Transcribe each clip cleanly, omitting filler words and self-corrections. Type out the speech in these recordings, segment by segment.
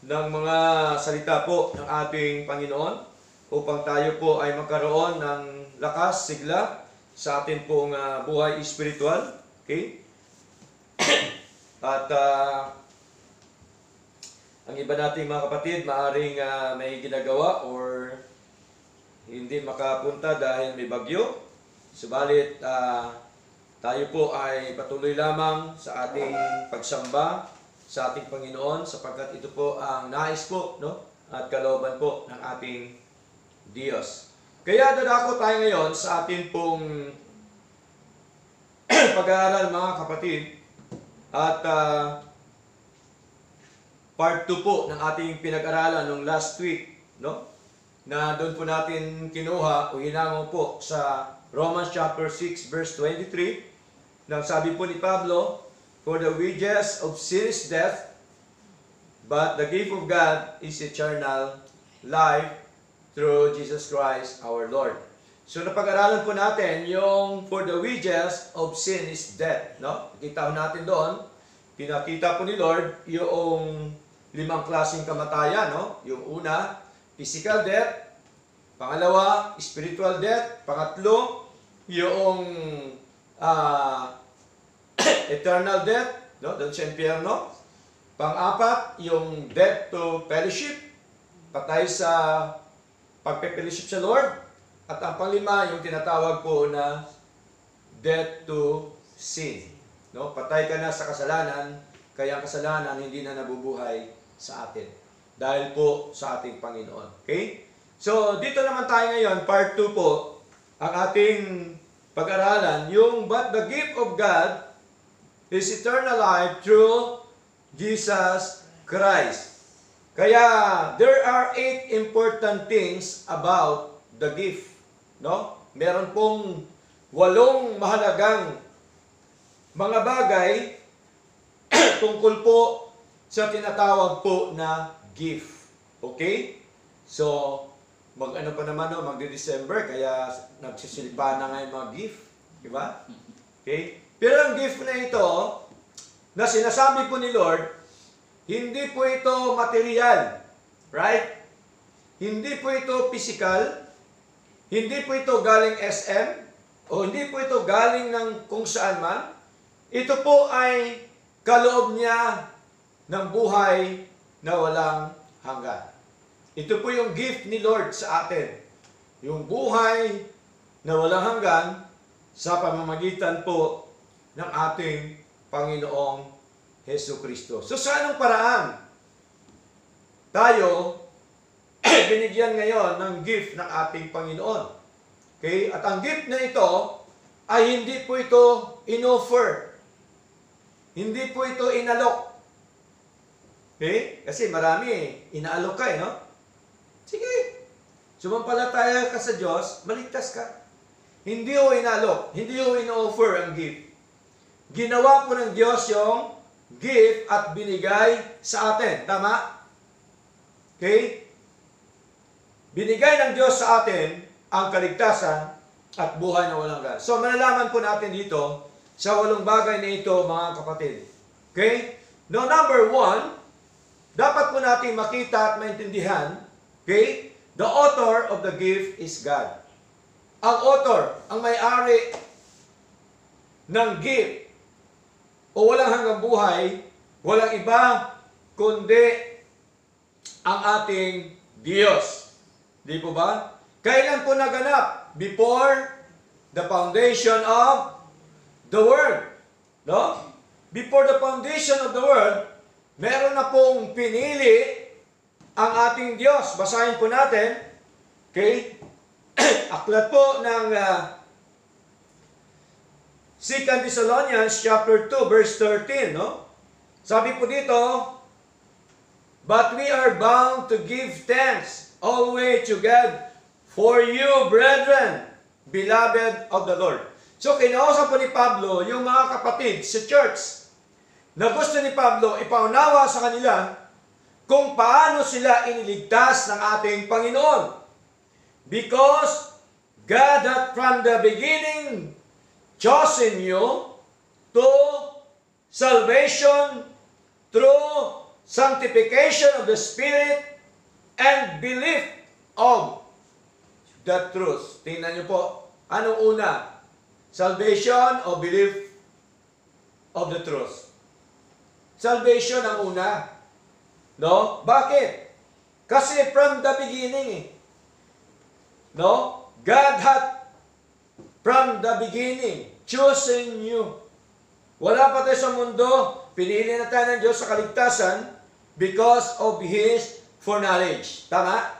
ng mga salita po ng ating Panginoon upang tayo po ay magkaroon ng lakas, sigla sa ating pong buhay espiritual. Okay? At ang iba nating mga kapatid, maaring may ginagawa or hindi makapunta dahil may bagyo. Subalit, tayo po ay patuloy lamang sa ating pagsamba sa ating Panginoon sapagkat ito po ang nais po, no? At kalooban po ng ating Diyos. Kaya dadako tayo ngayon sa ating pong pag-aaral mga kapatid at part 2 po ng ating pinag-aralan nung last week, no? Na doon po natin kinuha o hinango po sa Romans chapter 6 verse 23 nang sabi po ni Pablo, "For the wages of sin is death, but the gift of God is eternal life through Jesus Christ our Lord." So napag-aralan po natin yung for the wages of sin is death, no? Kita natin doon, pinakita po ni Lord yung 5 klaseng kamatayan, no? Yung una, physical death, pangalawa, spiritual death, pangatlo, yung eternal death, no? Doon sa impyerno. Pang-apat, yung death to fellowship, patay sa pagpe-fellowship sa Lord. At ang pang-5, yung tinatawag po na death to sin. No? Patay ka na sa kasalanan, kaya ang kasalanan hindi na nabubuhay sa atin. Dahil po sa ating Panginoon. Okay? So, dito naman tayo ngayon, part 2 po, ang ating pag-aralan, yung but the gift of God is eternal life through Jesus Christ. Kaya, there are 8 important things about the gift. No? Meron pong 8 mahalagang mga bagay tungkol po sa tinatawag po na gift. Okay? So, mag-ano pa naman, no? Magdi-December, kaya nagsisilpa na nga yung mga gift. Diba? Okay? Pero ang gift na ito, na sinasabi po ni Lord, hindi po ito material. Right? Hindi po ito physical. Hindi po ito galing SM. O hindi po ito galing ng kung saan man. Ito po ay kaloob niya ng buhay na walang hanggan. Ito po yung gift ni Lord sa atin. Yung buhay na walang hanggan sa pamamagitan po ng ating Panginoong Hesukristo. So sa anong paraan tayo binigyan ngayon ng gift ng ating Panginoon? Okay? At ang gift na ito ay hindi po ito in-offer. Hindi po ito inalok. Okay? Kasi marami inaalok ka, no? Sige. Sumampalataya ka sa Diyos, maligtas ka. Hindi ho inalok, hindi ho in-offer ang gift. Ginawa po ng Diyos yung gift at binigay sa atin. Tama? Okay? Binigay ng Diyos sa atin ang kaligtasan at buhay na walang hanggan. So, malalaman po natin dito sa 8 bagay na ito, mga kapatid. Okay? No, number 1, dapat po natin makita at maintindihan, okay? The author of the gift is God. Ang author, ang may-ari ng gift o walang hanggang buhay, walang iba kundi ang ating Diyos. Di po ba? Kailan po naganap? Before the foundation of the world. No? Before the foundation of the world, meron na pong pinili ang ating Diyos. Basahin po natin. Okay? Aklat po ng 2 Thessalonians chapter 2 verse 13, no? Sabi po dito, "But we are bound to give thanks always to God for you, brethren, beloved of the Lord." So, kinausap po ni Pablo yung mga kapatid sa church na gusto ni Pablo ipaunawa sa kanila kung paano sila iniligtas ng ating Panginoon. Because God hath from the beginning chosen you to salvation through sanctification of the Spirit, and belief of the truth. Tingnan niyo po, anong una? Salvation o belief of the truth? Salvation ang una. No? Bakit? Kasi from the beginning no? God had from the beginning chosen you. Wala pa tayo sa mundo, pinili na tayo ng Diyos sa kaligtasan because of His foreknowledge. Tama?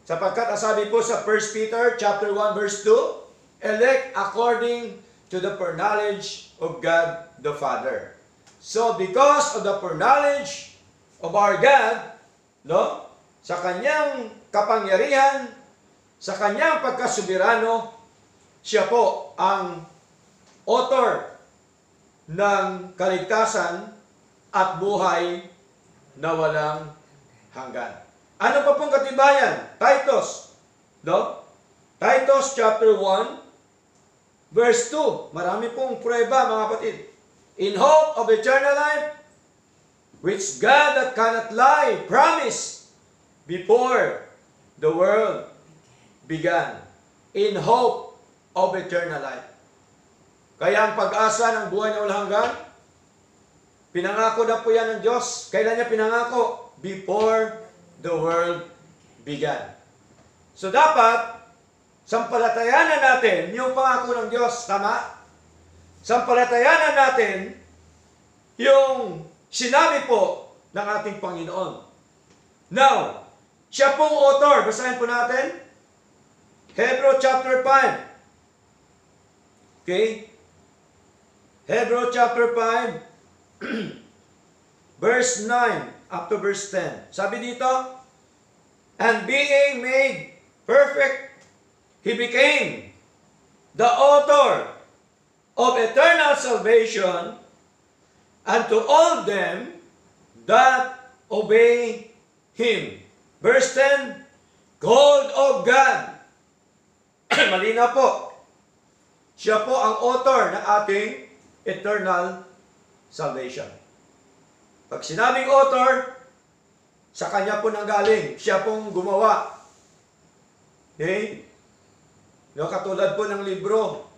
Sapagkat sabi po sa 1 Peter chapter 1 verse 2, elect according to the foreknowledge of God the Father. So because of the foreknowledge of our God, no? Sa kanyang kapangyarihan, sa kanyang pagkasubirano, siya po ang author ng kaligtasan at buhay na walang hanggan. Ano pa pong katibayan? Titus, no? Titus chapter 1 verse 2. Marami pong prueba, mga kapatid. In hope of eternal life, which God that cannot lie promised before the world began. In hope of eternal life. Kaya ang pag-asa ng buhay na walang hanggan, pinangako na po yan ng Diyos. Kailan niya pinangako? Before the world began. So dapat, sampalatayanan natin yung pangako ng Diyos. Tama? Sampalatayanan natin yung sinabi po ng ating Panginoon. Now, siya pong author. Basahin po natin. Hebrew chapter 5. Okay? Hebrew chapter 5, verse 9 up to verse 10. Sabi dito, and being made perfect, He became the author of eternal salvation unto all them that obey Him. Verse 10, called of God. Malinaw po. Siya po ang author ng ating eternal salvation. Pag sinabing author, sa kanya po nanggaling. Siya pong gumawa. Okay? No, katulad po ng libro.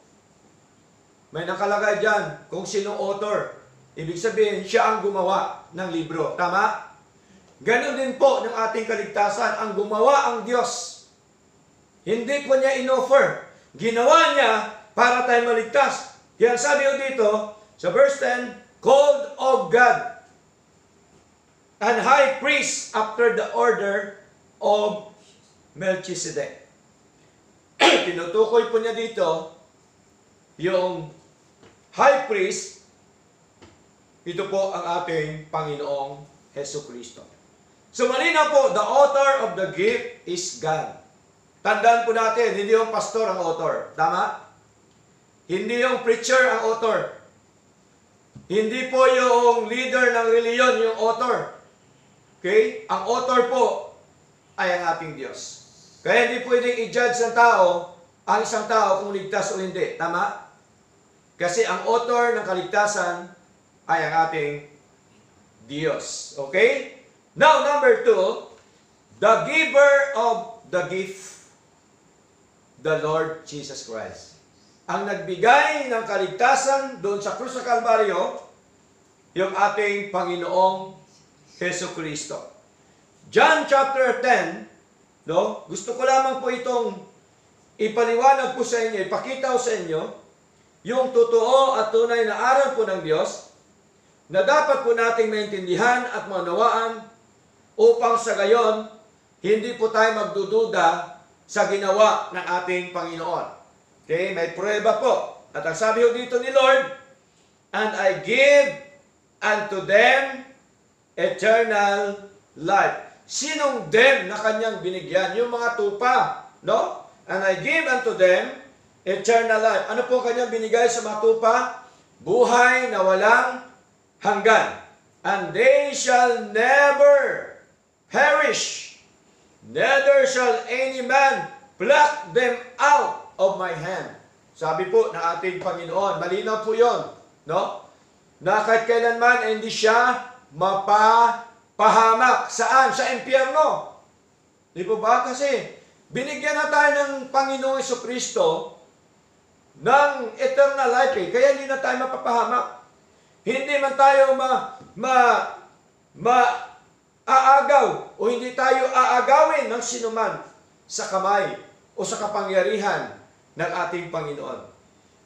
May nakalagay dyan kung sinong author. Ibig sabihin, siya ang gumawa ng libro. Tama? Ganon din po ng ating kaligtasan. Ang gumawa ang Diyos. Hindi po niya inoffer. Ginawa niya para tayo maligtas. Kaya sabi ko dito, sa verse 10, called of God, and high priest after the order of Melchizedek. Tinutukoy po niya dito, yung high priest, ito po ang ating Panginoong Hesukristo. So malinaw po, the author of the gift is God. Tandaan po natin, hindi yung pastor ang author. Tama? Hindi yung preacher ang author. Hindi po yung leader ng reliyon yung author. Okay? Ang author po ay ang ating Diyos. Kaya hindi pwedeng i-judge ng tao, ang isang tao kung ligtas o hindi. Tama? Kasi ang author ng kaligtasan ay ang ating Diyos. Okay? Now, number 2, the giver of the gift, the Lord Jesus Christ. Ang nagbigay ng kaligtasan doon sa krus sa Kalbaryo, yung ating Panginoong Hesukristo. John chapter 10, no? Gusto ko lamang po itong ipaliwanag po sa inyo, ipakita ko sa inyo, yung totoo at tunay na aral po ng Diyos, na dapat po nating maintindihan at maunawaan upang sa gayon, hindi po tayo magdududa sa ginawa ng ating Panginoon. Okay, may prueba po. At ang sabi ko dito ni Lord, and I give unto them eternal life. Sinong them na kanyang binigyan? Yung mga tupa, no? And I give unto them eternal life. Ano po kanyang binigay sa mga tupa? Buhay na walang hanggan. And they shall never perish. Neither shall any man pluck them out of my hand. Sabi po ng ating Panginoon, malinaw po yun, no? Na kahit kailanman hindi siya pahamak. Saan? Sa impyerno. Di po ba? Kasi binigyan na tayo ng Panginoong Jesucristo ng eternal life eh. Kaya hindi na tayo mapapahamak. Hindi man tayo aagaw o hindi tayo aagawin ng sinuman sa kamay o sa kapangyarihan ng ating Panginoon.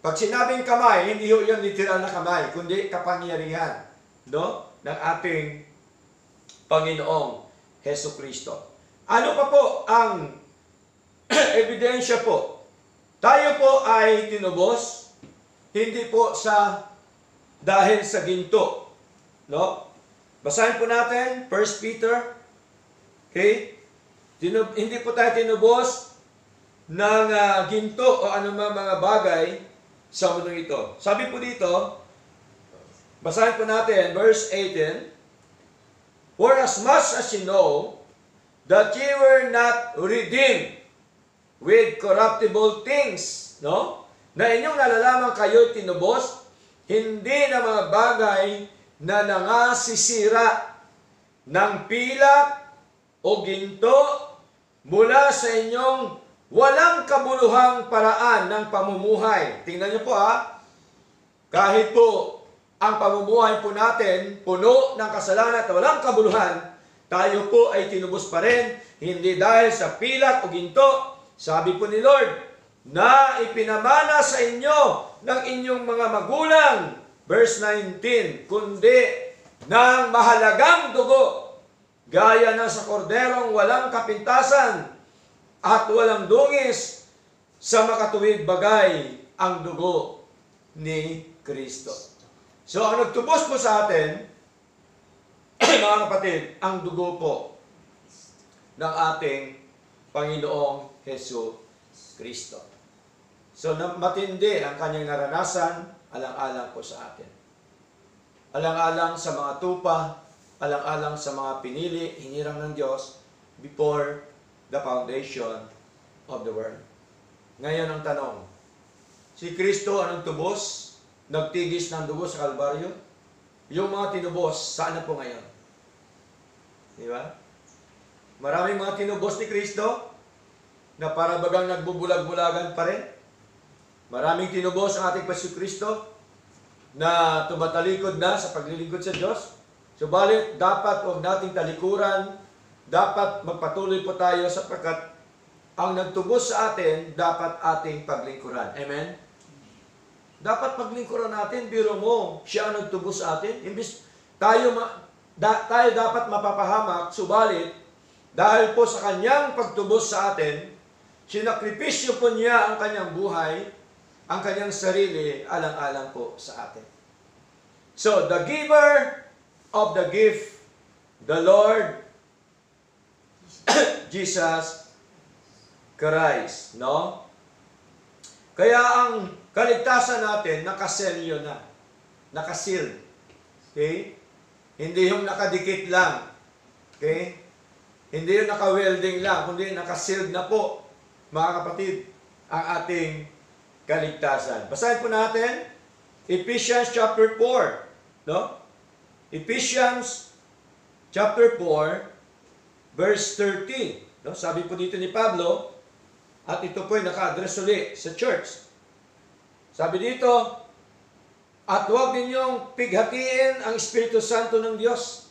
Pag sinabing kamay, hindi ho yan literal na kamay, kundi kapangyarihan, no, ng ating Panginoong Jesucristo. Ano pa po ang ebidensya po? Tayo po ay tinubos, hindi po dahil sa ginto, no? Basahin po natin 1 Peter. Okay? Hindi po tayo tinubos ng ginto o anumang mga bagay sa mundo ito. Sabi po dito, basahin po natin verse 18. For as much as you know that ye were not redeemed with corruptible things, no? Na inyong nalalaman kayo'y tinubos, hindi na mga bagay na nangasisira ng pilak o ginto mula sa inyong walang kabuluhang paraan ng pamumuhay. Tingnan niyo po kahit po ang pamumuhay po natin puno ng kasalanan at walang kabuluhan, tayo po ay tinubos pa rin, hindi dahil sa pilak o ginto. Sabi po ni Lord, na ipinamana sa inyo ng inyong mga magulang, verse 19, kundi ng mahalagang dugo, gaya na sa korderong walang kapintasan at walang dungis, sa makatuwid bagay ang dugo ni Kristo. So, ang nagtubos po sa atin, mga kapatid, ang dugo po ng ating Panginoong Hesus Kristo. So, matindi ang kanyang naranasan, alang-alang po sa atin. Alang-alang sa mga tupa, alang-alang sa mga pinili, hinirang ng Diyos before the foundation of the world. Ngayon ang tanong, si Kristo anong tubos? Nagtigis ng dugo sa Kalbaryo? Yung mga tinubos, saan na po ngayon? Di ba? Maraming mga tinubos ni Kristo na para bagang nagbubulag-bulagan pa rin. Maraming tinubos ang ating Pastor Kristo na tumatalikod na sa paglilingkod sa Diyos. Subalit, dapat huwag nating talikuran, dapat magpatuloy po tayo sapagkat ang nagtubos sa atin, dapat ating paglingkuran. Amen? Dapat paglingkuran natin, biro mo, siya ang nagtubos sa atin. Imbis tayo dapat mapapahamak, subalit, dahil po sa kanyang pagtubos sa atin, sinakripisyo po niya ang kanyang buhay, ang kanyang sarili, alang-alang po sa atin. So, the giver of the gift, the Lord Jesus Christ, no? Kaya ang kaligtasan natin, nakaselyo na. Nakasealed. Okay? Hindi yung nakadikit lang. Okay? Hindi yung naka-welding lang, kundi nakasealed na po, mga kapatid, ang ating kaligtasan. Basahin po natin, Ephesians chapter 4. No? Ephesians chapter 4, verse 13. No? Sabi po dito ni Pablo, at ito po ay naka-address ulit sa church. Sabi dito, at huwag ninyong pighatiin ang Espiritu Santo ng Diyos,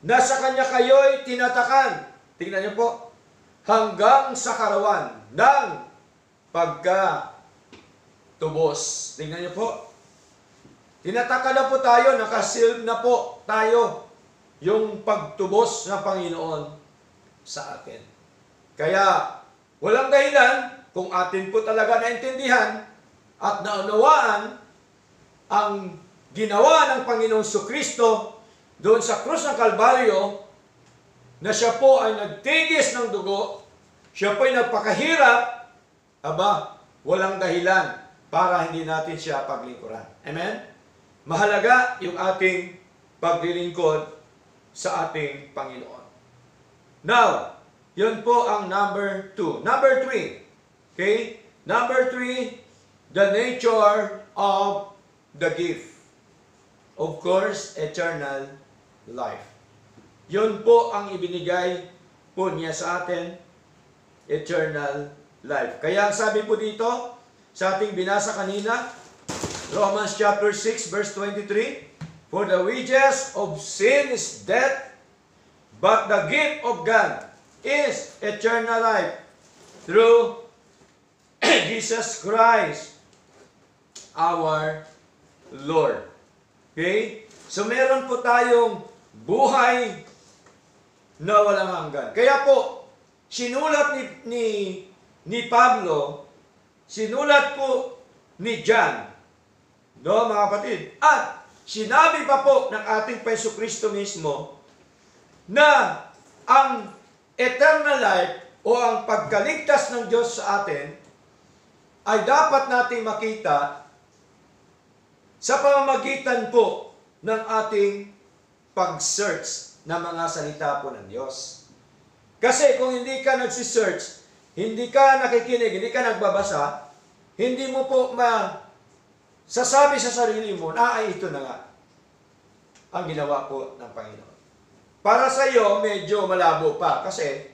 na sa Kanya kayo'y tinatakan. Tingnan niyo po, hanggang sa karawan ng pagkatubos. Tingnan niyo po, tinatakan na po tayo, nakasealed na po tayo yung pagtubos ng Panginoon sa atin. Kaya, walang dahilan kung atin po talaga naintindihan at naunawaan ang ginawa ng Panginoong Jesucristo doon sa krus ng Kalbaryo, na siya po ay nagtigis ng dugo, siya po ay nagpakahirap, walang dahilan para hindi natin siya paglingkuran. Amen? Mahalaga yung ating paglilingkod sa ating Panginoon. Now, yun po ang number 2. Number 3. Okay? Number 3, the nature of the gift. Of course, eternal life. Yun po ang ibinigay po niya sa atin, eternal life. Kaya ang sabi po dito, sa ating binasa kanina, Romans chapter 6 verse 23, for the wages of sin is death, but the gift of God is eternal life through Jesus Christ, our Lord. Okay? So meron po tayong buhay na walang hanggan. Kaya po, sinulat ni Pablo, sinulat po ni John, no, mga kapatid, at sinabi pa po ng ating Paiso Kristo mismo na ang eternal life o ang pagkaligtas ng Diyos sa atin ay dapat nating makita sa pamamagitan po ng ating pag-search ng mga salita po ng Diyos. Kasi kung hindi ka nagsisearch, hindi ka nakikinig, hindi ka nagbabasa, hindi mo po sasabi sa sarili mo na ay ito na nga ang ginawa po ng Panginoon. Para sa iyo, medyo malabo pa kasi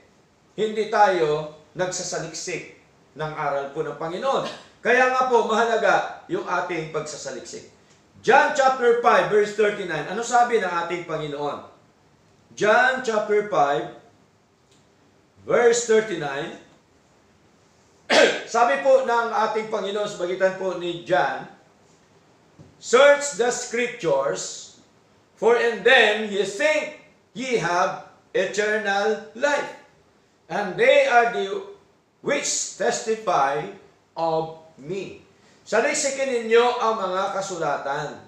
hindi tayo nagsasaliksik ng aral po ng Panginoon. Kaya nga po, mahalaga yung ating pagsasaliksik. John chapter 5, verse 39. Ano sabi ng ating Panginoon? John chapter 5, verse 39. Sabi po ng ating Panginoon sa bagitan po ni John, search the scriptures, for in them ye think ye have eternal life, and they are the which testify of me. Salisikin ninyo ang mga kasulatan,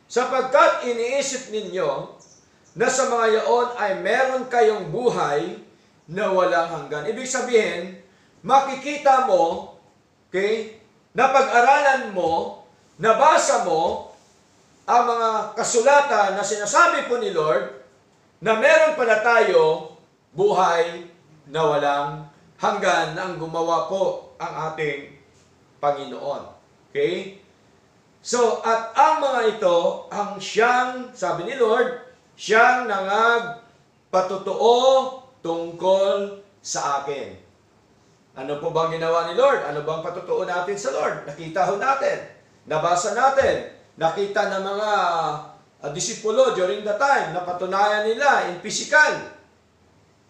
sapagkat iniisip ninyo na sa mga yaon ay meron kayong buhay na walang hanggan. Ibig sabihin, makikita mo, okay, na pag-aralan mo, nabasa mo ang mga kasulatan na sinasabi po ni Lord na meron pala tayo buhay na walang hanggan na ang gumawa po ang ating Panginoon. Okay? So, at ang mga ito, ang siyang, sabi ni Lord, siyang nangagpatotoo tungkol sa akin. Ano po bang ginawa ni Lord? Ano bang patotoo natin sa Lord? Nakita ho natin. Nabasa natin. Nakita ng mga disipulo during the time. Napatunayan nila in physical.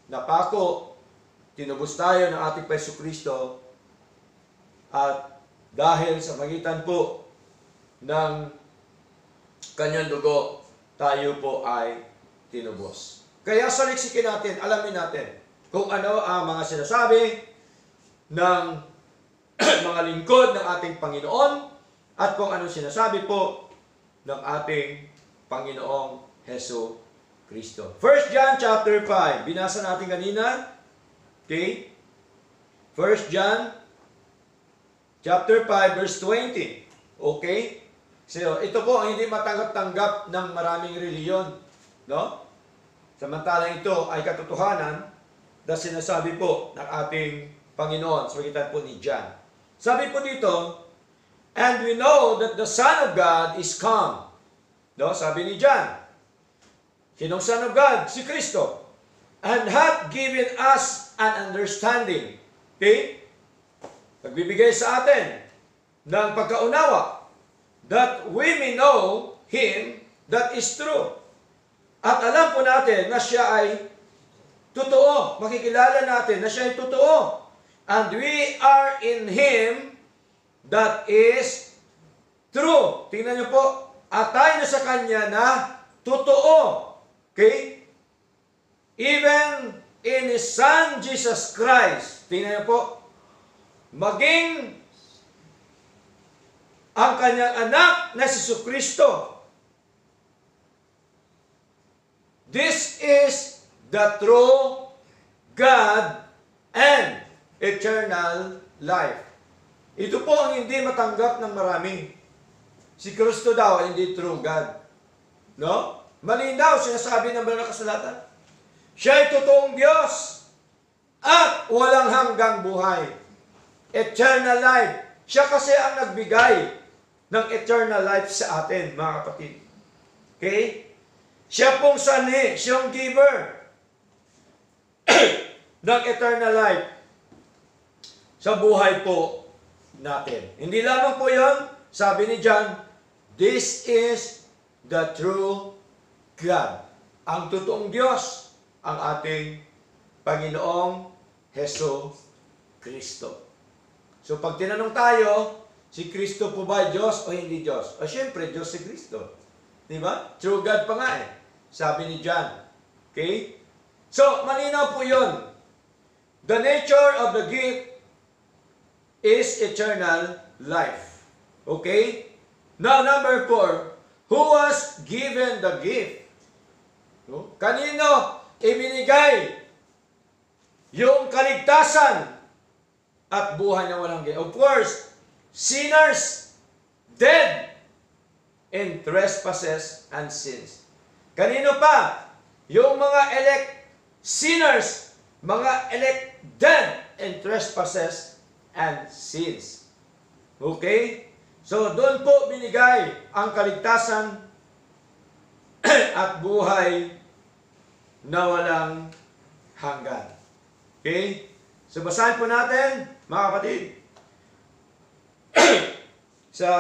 Napako, tinubos tayo ng ating Paiso Kristo. At dahil sa magitan po ng kanyang dugo, tayo po ay tinubos. Kaya saliksikin natin, alamin natin kung ano ang mga sinasabi ng mga lingkod ng ating Panginoon at kung ano sinasabi po ng ating Panginoong Hesus Kristo. 1 John chapter 5, binasa natin kanina. Okay? 1 John chapter 5, verse 20. Okay? So, ito po ang hindi matanggap-tanggap ng maraming reliyon. No? Samantalang ito ay katotohanan na sinasabi po ng ating Panginoon sa pagitan po ni John. Sabi po dito, and we know that the Son of God is come. No? Sabi ni John. Sinong Son of God? Si Kristo. And hath given us an understanding. Okay? Nagbibigay sa atin ng pagkaunawa that we may know Him that is true. At alam po natin na siya ay totoo. Makikilala natin na siya ay totoo. And we are in Him that is true. Tingnan niyo po, at tayo na sa Kanya na totoo. Okay? Even in His Son, Jesus Christ. Tingnan niyo po, maging ang kanyang anak na si Kristo. This is the true God and eternal life. Ito po ang hindi matanggap ng marami. Si Kristo daw ay hindi true God. No? Malinaw sinasabi ng banal na kasulatan. Siya ay totoong Diyos at walang hanggang buhay. Eternal life. Siya kasi ang nagbigay ng eternal life sa atin, mga kapatid. Okay? Siya pong sanhi, siyang giver ng eternal life sa buhay po natin. Hindi lamang po yun, sabi ni John, this is the true God. Ang totoong Diyos, ang ating Panginoong Heso Kristo. So pag tinanong tayo, si Kristo po ba Diyos o hindi Diyos? O syempre, Diyos si Kristo. Diba? True God pa nga eh. Sabi ni John. Okay? So, malinaw po yun. The nature of the gift is eternal life. Okay? Now, number 4, who was given the gift? No? Kanino ibinigay yung kaligtasan at buhay na walang gain? Of course, sinners, dead in trespasses and sins. Kanino pa? Yung mga elect sinners, mga elect dead in trespasses and sins. Okay? So, doon po binigay ang kaligtasan at buhay na walang hanggan. Okay? So, basahin po natin, mga kapatid, sa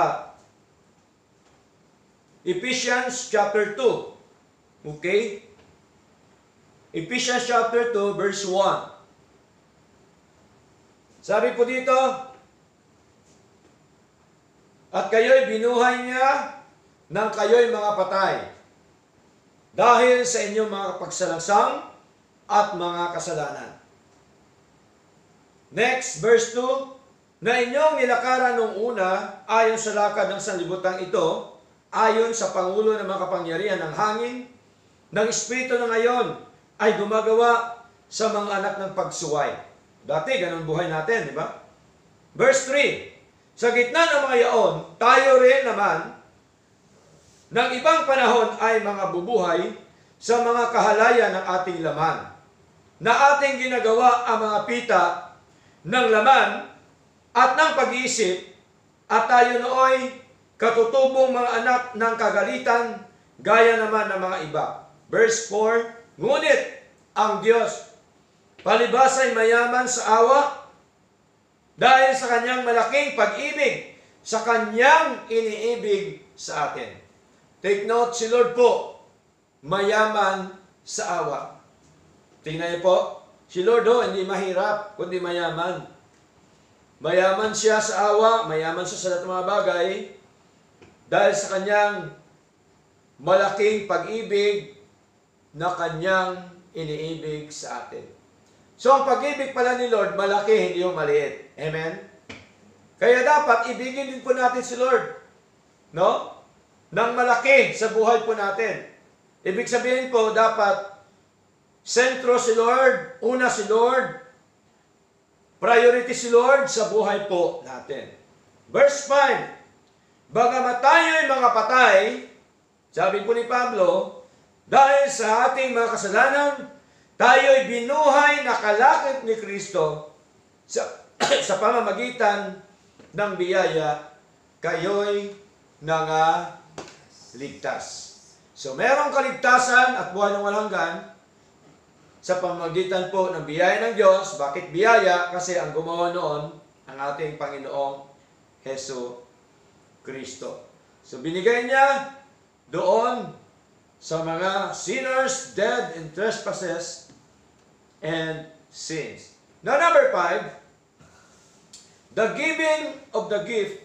Ephesians chapter 2. Okay? Ephesians chapter 2, verse 1. Sabi po dito, at kayo'y binuhay niya nang kayo'y mga patay dahil sa inyong mga pagsalangsang at mga kasalanan. Next, verse 2, na inyong nilakaran nung una ayon sa lakad ng sanlibutan ito, ayon sa pangulo ng mga kapangyarihan ng hangin, ng Espiritu na ngayon ay gumagawa sa mga anak ng pagsuway. Dati, ganun buhay natin, di ba? Verse 3, sa gitna ng mga yaon, tayo rin naman, ng ibang panahon ay mga bubuhay sa mga kahalayan ng ating laman, na ating ginagawa ang mga pita ng laman at ng pag-iisip, at tayo nooy katutubong mga anak ng kagalitan, gaya naman ng mga iba. Verse 4, ngunit ang Diyos, palibas ay mayaman sa awa, dahil sa kanyang malaking pag-ibig, sa kanyang iniibig sa atin. Take note, si Lord po, mayaman sa awa. Tingnan niyo po, si Lord hindi mahirap, kundi mayaman. Mayaman siya sa awa, mayaman siya sa lahat ng mga bagay, dahil sa kanyang malaking pag-ibig na kanyang iniibig sa atin. So, ang pag-ibig pala ni Lord, malaki, hindi yung maliit. Amen? Kaya dapat, ibigin din po natin si Lord. No? Nang malaki sa buhay po natin. Ibig sabihin po, dapat, sentro si Lord, una si Lord, priority si Lord sa buhay po natin. Verse 5, bagamat tayo'y mga patay, sabi po ni Pablo, dahil sa ating mga kasalanan, tayo'y binuhay na kalakip ni Kristo sa pamamagitan ng biyaya, kayo'y nangaligtas. So, merong kaligtasan at buhay ng walang hanggan sa pamamagitan po ng biyaya ng Diyos. Bakit biyaya? Kasi ang gumawa noon, ang ating Panginoong Heso Kristo. So, binigay niya doon sa mga sinners, dead in trespasses and sins. Now, number 5, the giving of the gift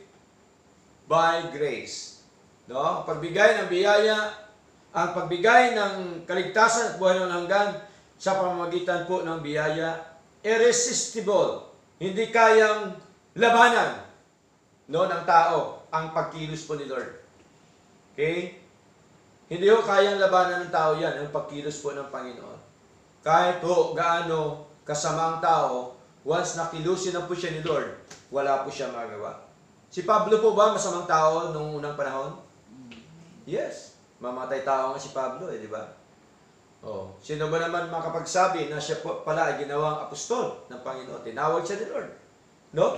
by grace. No? Pagbigay ng biyaya, ang pagbigay ng kaligtasan at buhay ng hanggan sa pamamagitan po ng biyaya, irresistible. Hindi kayang labanan ng tao ang pagkilos po ni Lord. Okay? Hindi ho kayang labanan ng tao yan, ang pagkilos po ng Panginoon. Kahit po gaano kasamang tao, once nakilusin na po siya ni Lord, wala po siya magawa. Si Pablo po ba masamang tao nung unang panahon? Yes. Mamatay tao nga si Pablo, di ba? Oh, sino ba naman makapagsabi na siya po pala ay ginawang apostol ng Panginoon? Tinawag siya ni Lord. No?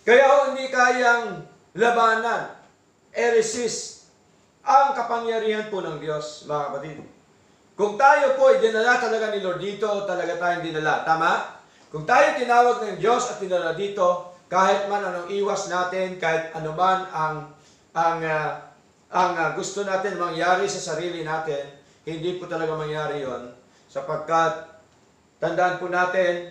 Kaya hindi kayang labanan, resist ang kapangyarihan po ng Diyos, mga kapatid. Kung tayo po ay dinala talaga ni Lord dito, talaga tayong dinala. Tama? Kung tayo tinawag ng Diyos at dinala dito, kahit man anong iwas natin, kahit ano man ang gusto natin mangyari sa sarili natin, hindi po talaga mangyari yon, sapagkat tandaan po natin,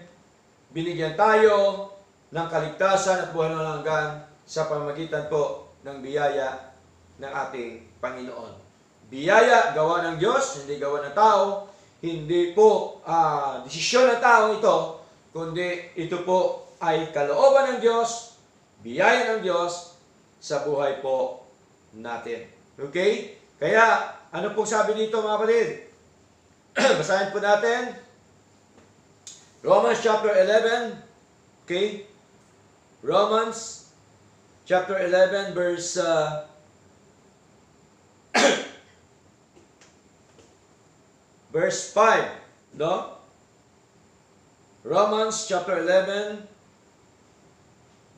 binigyan tayo ng kaligtasan at buhay ng hanggan sa pamamagitan po ng biyaya ng ating Panginoon. Biyaya, gawa ng Diyos, hindi gawa ng tao, hindi po desisyon ng tao ito, kundi ito po ay kalooban ng Diyos, biyaya ng Diyos sa buhay po natin. Okay? Kaya, ano pong sabi dito mga kapatid? Basahin po natin. Romans chapter 11. Okay? Romans chapter 11 verse verse 5, no? Romans chapter 11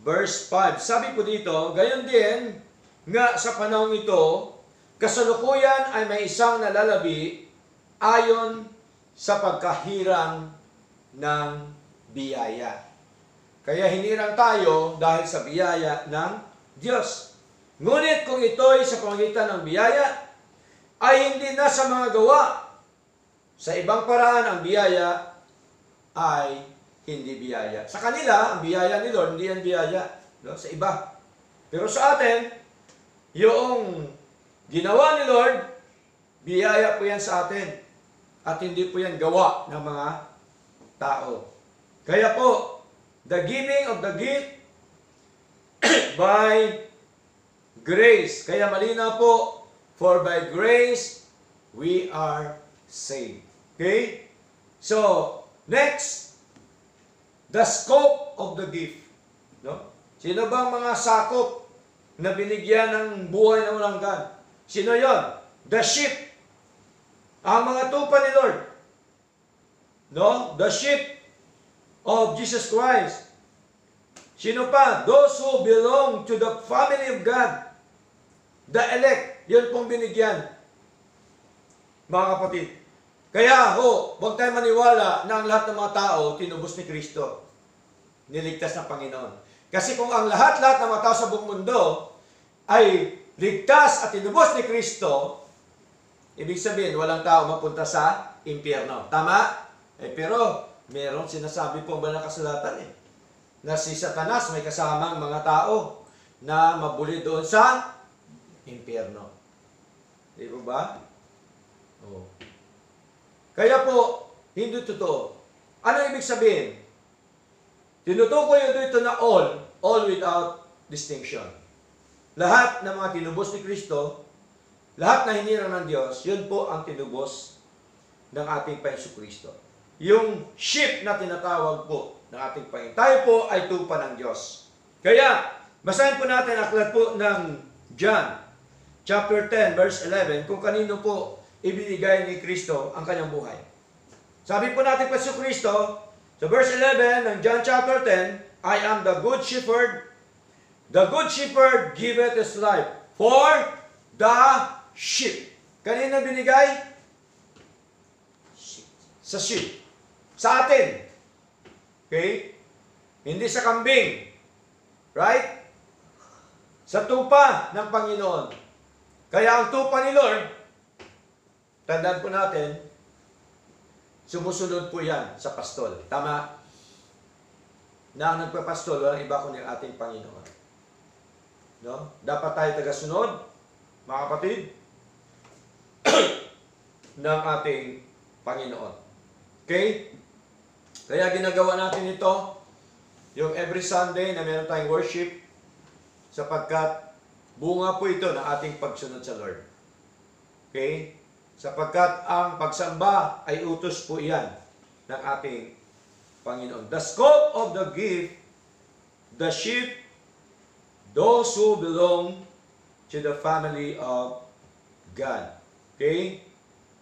verse 5. Sabi po dito, gayon din nga sa panahon ito, kasalukuyan ay may isang nalalabi ayon sa pagkahirang ng biyaya. Kaya hinirang tayo dahil sa biyaya ng Diyos. Ngunit kung ito'y sa pamagitan ng biyaya, ay hindi na sa mga gawa. Sa ibang paraan, ang biyaya ay hindi biyaya. Sa kanila, ang biyaya ni Lord, hindi yan biyaya. No? Sa iba. Pero sa atin, yung ginawa ni Lord, biyaya po yan sa atin. At hindi po yan gawa ng mga tao. Kaya po, the giving of the gift by grace. Kaya malinaw po, for by grace, we are saved. Okay? So, next, the scope of the gift. No? Sino bang mga sakop na binigyan ng buhay na walang hanggan? Sino yon? The sheep. Ang mga tupa ni Lord. No? The sheep of Jesus Christ. Sino pa? Those who belong to the family of God. The elect. Yun pong binigyan. Mga kapatid. Kaya huwag tayo maniwala na ang lahat ng mga tao tinubos ni Kristo. Niligtas ng Panginoon. Kasi kung ang lahat-lahat ng mga tao sa buong mundo ay ligtas at tinubos ni Kristo, ibig sabihin, walang tao mapunta sa impyerno. Tama? Pero, meron sinasabi po ang banal na kasulatan na si Satanas may kasamang mga tao na mabuli doon sa impyerno. Di ba? Oh. Kaya po, hindi totoo. Ano ibig sabihin? Tinutukoy yung dito na all without distinction. Lahat ng mga tinubos ni Kristo, lahat na hinirang ng Diyos, yun po ang tinubos ng ating Panginoon Kristo. Yung sheep na tinatawag po ng ating Panginoon. Tayo po ay tupa ng Diyos. Kaya, basahin po natin ang aklat po ng John, chapter 10, verse 11, kung kanino po ibinigay ni Kristo ang kanyang buhay. Sabi po natin pa si Kristo, sa verse 11 ng John chapter 10, I am the good shepherd. The good shepherd giveth his life for the sheep. Kanina binigay? Sa sheep. Sa atin. Okay? Hindi sa kambing. Right? Sa tupa ng Panginoon. Kaya ang tupa ni Lord, tandaan po natin, sumusunod po yan sa pastol. Tama? Na ang nagpapastol, walang iba kundi ang ating Panginoon. No? Dapat tayo tagasunod, mga kapatid, ng ating Panginoon. Okay? Kaya ginagawa natin ito, yung every Sunday na meron tayong worship, sapagkat bunga po ito ng ating pagsunod sa Lord. Okay? Sapagkat ang pagsamba ay utos po iyan ng ating Panginoon. The scope of the gift, the sheep, those who belong to the family of God. Okay?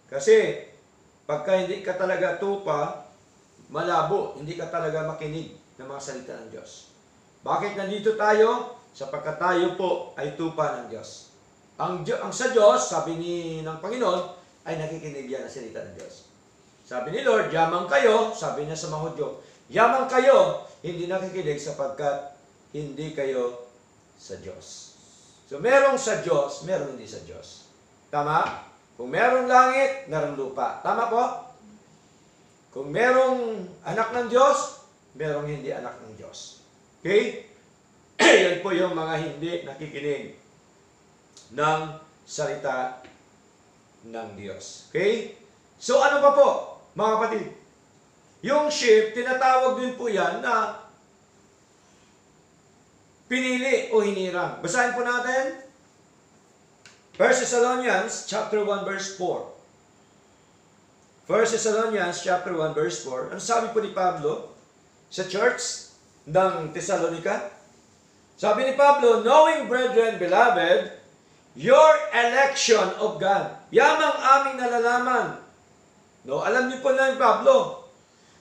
Kasi, pagka hindi ka talaga tupa, malabo, hindi ka talaga makinig ng mga salita ng Diyos. Bakit nandito tayo? Sapagkat tayo po ay tupa ng Diyos. Ang sa Diyos, sabi ng Panginoon, ay nakikinig yan sa salita ng Diyos. Sabi ni Lord, yaman kayo, sabi niya sa mga Hudyo, yaman kayo, hindi nakikinig sapagkat hindi kayo sa Diyos. So, merong sa Diyos, merong hindi sa Diyos. Tama? Kung merong langit, merong lupa. Tama po? Kung merong anak ng Diyos, merong hindi anak ng Diyos. Okay? Yan po yung mga hindi nakikinig ng salita ng Diyos. Okay? So, ano pa po, mga kapatid? Yung sheep, tinatawag din po yan na pinili o hinirang. Basahin po natin. 1 Thessalonians chapter 1 verse 4. 1 Thessalonians chapter 1 verse 4. Ano sabi po ni Pablo sa church ng Thessalonica? Sabi ni Pablo, knowing, brethren, beloved, your election of God. Yamang aming nalalaman. No, alam niyo po na yung Pablo.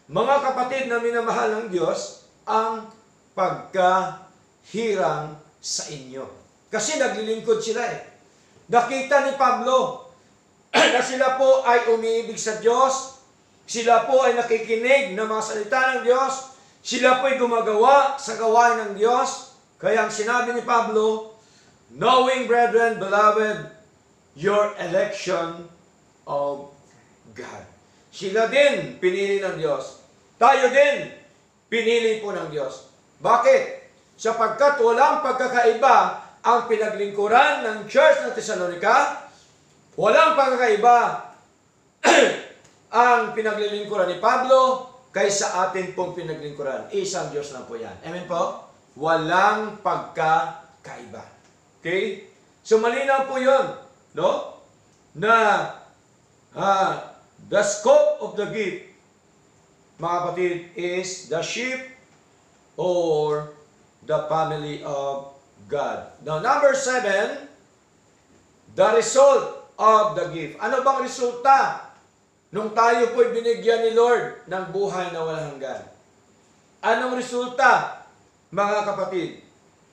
Mga kapatid na minamahal ng Diyos, ang pagkahirang sa inyo. Kasi naglilingkod sila eh. Nakita ni Pablo na sila po ay umiibig sa Diyos, sila po ay nakikinig ng mga salita ng Diyos, sila po ay gumagawa sa gawain ng Diyos. Kaya ang sinabi ni Pablo, knowing, brethren, beloved, your election of God. Sila din pinili ng Diyos. Tayo din pinili po ng Diyos. Bakit? Sapagkat walang pagkakaiba ang pinaglingkuran ng Church ng Thessalonica, walang pagkakaiba ang pinaglilingkuran ni Pablo kaysa atin pong pinaglingkuran. Isang Diyos lang po yan. Amen po? Walang pagkakaiba. Okay? So malinaw po yun, no? Na the scope of the gift, mga kapatid, is the sheep or the family of God. Now, number 7, the result of the gift. Ano bang resulta nung tayo po'y binigyan ni Lord ng buhay na walang hanggan? Anong resulta, mga kapatid?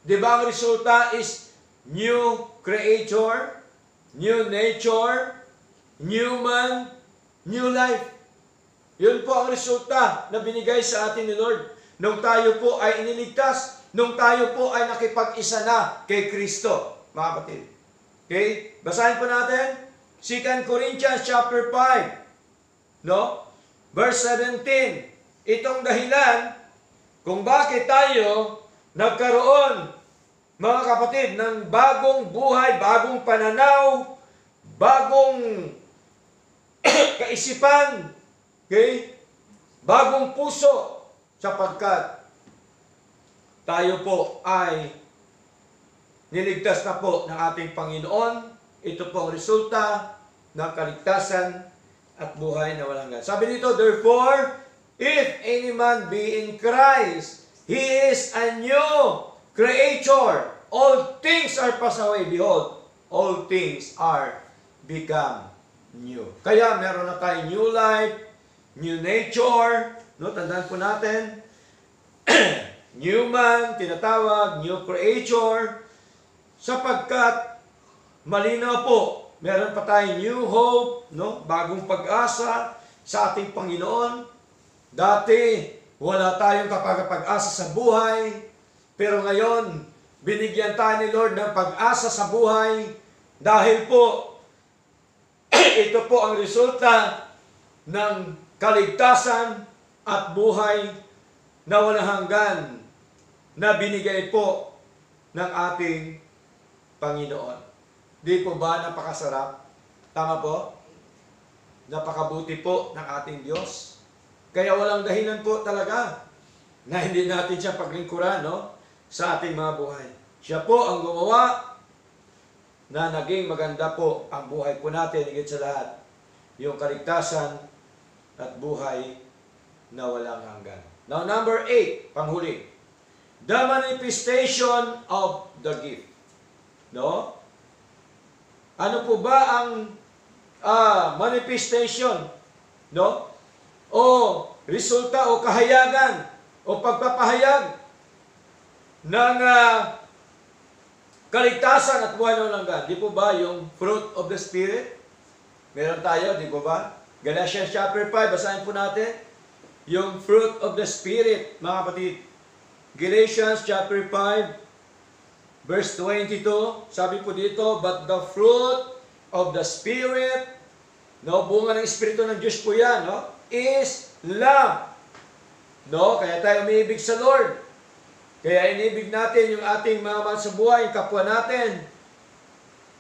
Di ba ang resulta is new creator, new nature, new man, new life. Yun po ang resulta na binigay sa atin ni Lord nung tayo po ay iniligtas, nung tayo po ay nakipag-isa na kay Kristo, mga kapatid. Okay? Basahin po natin 2 Corinthians chapter 5, no? Verse 17. Itong dahilan kung bakit tayo nagkaroon, mga kapatid, ng bagong buhay, bagong pananaw, bagong kaisipan, okay? Bagong puso, sapagkat tayo po ay niligtas na po ng ating Panginoon. Ito po ang resulta ng kaligtasan at buhay na walang hanggan. Sabi dito, therefore, if any man be in Christ, he is a new creator. All things are passed away. Behold, all things are become new. Kaya meron na tayong new life, new nature. No, tandaan po natin. New man, tinatawag, new creator, sapagkat malinaw po, meron pa tayong new hope, no? Bagong pag-asa sa ating Panginoon. Dati, wala tayong kapag-asa sa buhay, pero ngayon, binigyan tayo ni Lord ng pag-asa sa buhay dahil po, ito po ang resulta ng kaligtasan at buhay na walang hanggan na binigay po ng ating Panginoon. Di po ba napakasarap? Tama po? Napakabuti po ng ating Diyos. Kaya walang dahilan po talaga na hindi natin siya paglingkuran, no? Sa ating mga buhay. Siya po ang gumawa na naging maganda po ang buhay po natin, higit sa lahat. Yung kaligtasan at buhay na walang hanggan. Now, number 8, panghuli. The manifestation of the gift. No? Ano po ba ang manifestation? No? O resulta o kahayagan o pagpapahayag ng kaligtasan at buhay na walang hanggan. Di po ba yung fruit of the Spirit? Meron tayo, di ba ba? Galatians chapter 5, basahin po natin. Yung fruit of the Spirit, mga kapatid. Galatians chapter 5, verse 22, sabi po dito, but the fruit of the Spirit, no, bunga ng Espiritu ng Diyos po yan, no, is love. No, kaya tayo umiibig sa Lord. Kaya inibig natin yung ating mga mahal sa buhay, yung kapwa natin.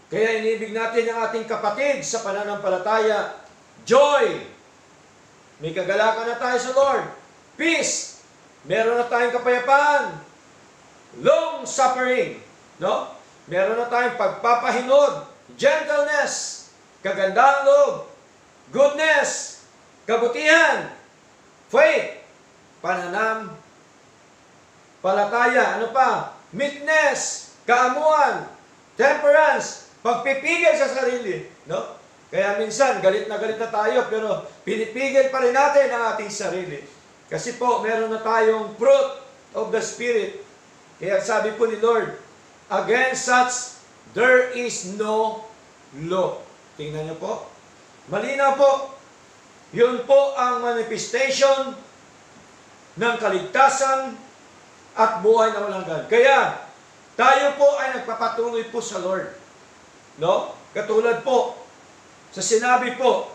Kaya inibig natin ang ating kapatid sa pananampalataya. Joy. May kagalakan na tayo sa Lord. Peace. Meron na tayong kapayapaan. Long suffering. No? Meron na tayong pagpapahinod. Gentleness. Kagandang loob. Goodness. Kabutihan. Faith. Pananam. Palataya. Ano pa? Meekness. Kaamuan. Temperance. Pagpipigil sa sarili. No? Kaya minsan, galit na tayo, pero pinipigil pa rin natin ang ating sarili. Kasi po, meron na tayong fruit of the Spirit. Kaya sabi po ni Lord, against such, there is no law. Tingnan niyo po. Malinaw po. Yun po ang manifestation ng kaligtasan at buhay na walang hanggan. Kaya, tayo po ay nagpapatuloy po sa Lord. No? Katulad po, sa sinabi po,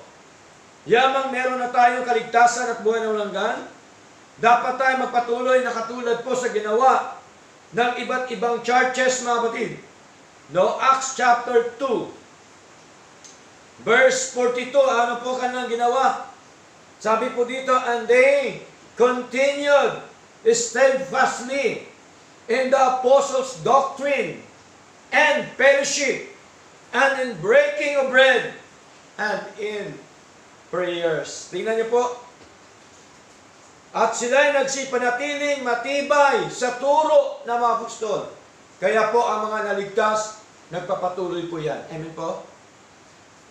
yamang meron na tayong kaligtasan at buhay na walang hanggan, dapat tayo magpatuloy na katulad po sa ginawa ng iba't ibang churches, mga kapatid. No? Acts chapter 2, verse 42, ano po kanilang ginawa? Sabi po dito, and they continued steadfastly in the apostles' doctrine and fellowship, and in breaking of bread, and in prayers. Tingnan niyo po. At sila'y nagsipanatiling matibay sa turo ng mga apostol. Kaya po ang mga naligtas, nagpapatuloy po yan. Amen po?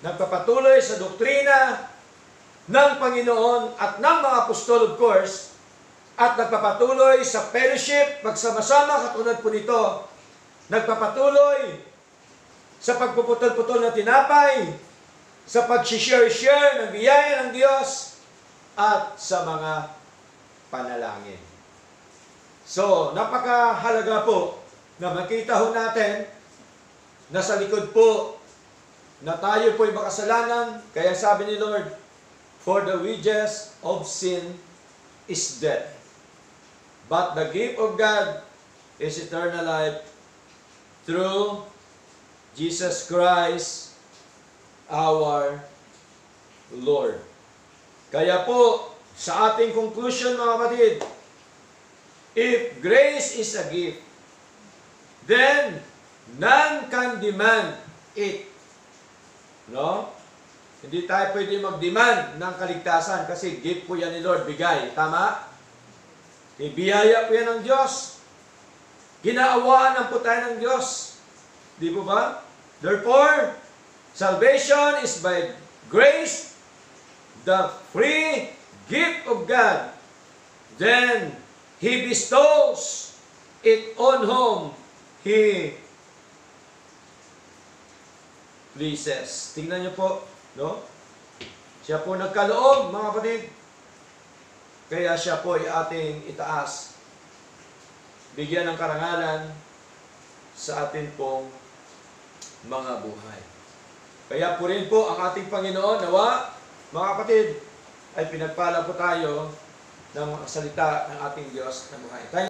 Nagpapatuloy sa doktrina ng Panginoon at ng mga apostol, of course, at nagpapatuloy sa fellowship, pagsama-sama, katulad po nito, nagpapatuloy sa pagpuputol-putol ng tinapay, sa pag-share ng biyaya ng Diyos, at sa mga panalangin. So, napakahalaga po na makita ho natin na sa likod po na tayo po'y makasalanan. Kaya sabi ni Lord, for the wages of sin is death. But the gift of God is eternal life through Jesus Christ, our Lord. Kaya po, sa ating conclusion, mga kapatid, if grace is a gift, then none can demand it. No? Hindi tayo pwede mag-demand ng kaligtasan kasi gift po yan ni Lord, bigay. Tama? Ibiyaya po yan ng Diyos. Ginaawaan ng po tayo ng Diyos. Di po ba? Therefore, salvation is by grace, the free gift of God. Then, He bestows it on whom He pleases. Tingnan niyo po, no? Siya po nagkaloob, mga kapatid. Kaya siya po ay ating itaas. Bigyan ng karangalan sa atin pong mga buhay. Kaya po rin po ang ating Panginoon, nawa, mga kapatid, ay pinagpala po tayo ng mga salita ng ating Diyos na buhay.